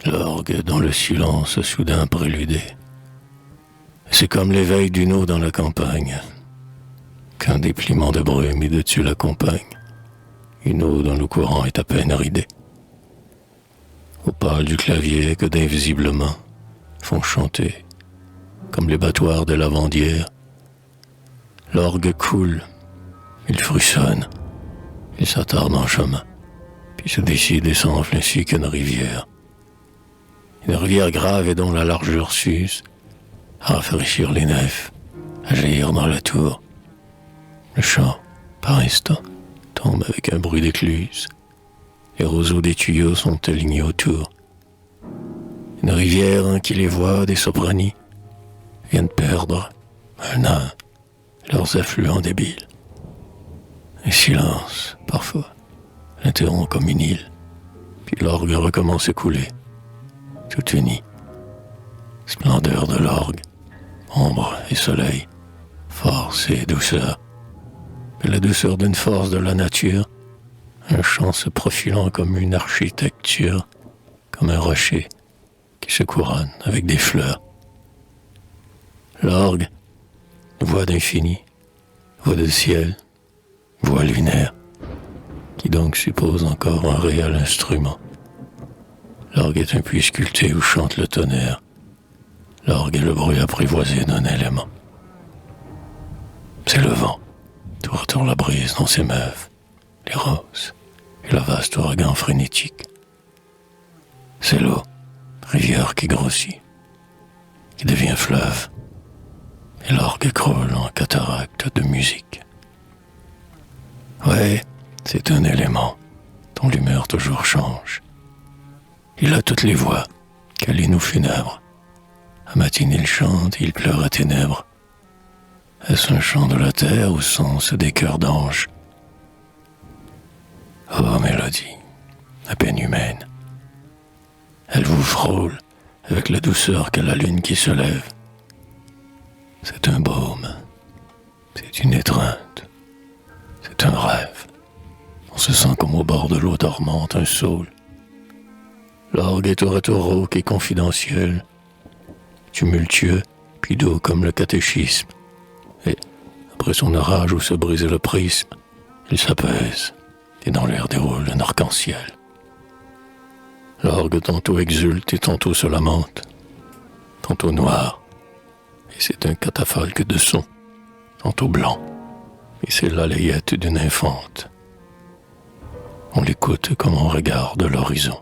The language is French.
L'orgue dans le silence soudain préludé. C'est comme l'éveil d'une eau dans la campagne, qu'un dépliement de brume et de dessus l'accompagne, une eau dont le courant est à peine ridé. Au pâle du clavier que d'invisibles mains font chanter, comme les battoirs de lavandière, l'orgue coule, il frissonne, il s'attarde en chemin, puis se décide et s'enfle ainsi qu'une rivière. Une rivière grave et dont la largeur s'use à rafraîchir les nefs, à jaillir dans la tour. Le chant, par instant, tombe avec un bruit d'écluse. Les roseaux des tuyaux sont alignés autour. Une rivière qui les voit des soprani viennent perdre, un à un, leurs affluents débiles. Un silence, parfois, l'interrompt comme une île, puis l'orgue recommence à couler, tout uni. Splendeur de l'orgue, ombre et soleil, force et douceur. Mais la douceur d'une force de la nature, un chant se profilant comme une architecture, comme un rocher qui se couronne avec des fleurs. L'orgue, voix d'infini, voix de ciel, voix lunaire, qui donc suppose encore un réel instrument. L'orgue est un puits sculpté où chante le tonnerre. L'orgue est le bruit apprivoisé d'un élément. C'est le vent, tour tour la brise dans ses meuves, les roses et la vaste ouragan frénétique. C'est l'eau, rivière qui grossit, qui devient fleuve, et l'orgue croule en cataracte de musique. Ouais, c'est un élément dont l'humeur toujours change. Il a toutes les voix, câlines ou funèbres. À matinée il chante, il pleure à ténèbres. Est-ce un chant de la terre ou sont-ce des cœurs d'anges? Oh mélodie, à peine humaine. Elle vous frôle avec la douceur qu'a la lune qui se lève. C'est un baume, c'est une étreinte, c'est un rêve. On se sent comme au bord de l'eau dormante, un saule. L'orgue est tour à tour rauque et confidentiel, tumultueux, puis doux comme le catéchisme. Et, après son orage où se brise le prisme, il s'apaise, et dans l'air déroule un arc-en-ciel. L'orgue tantôt exulte et tantôt se lamente, tantôt noir, et c'est un catafalque de son, tantôt blanc, et c'est la layette d'une infante. On l'écoute comme on regarde l'horizon.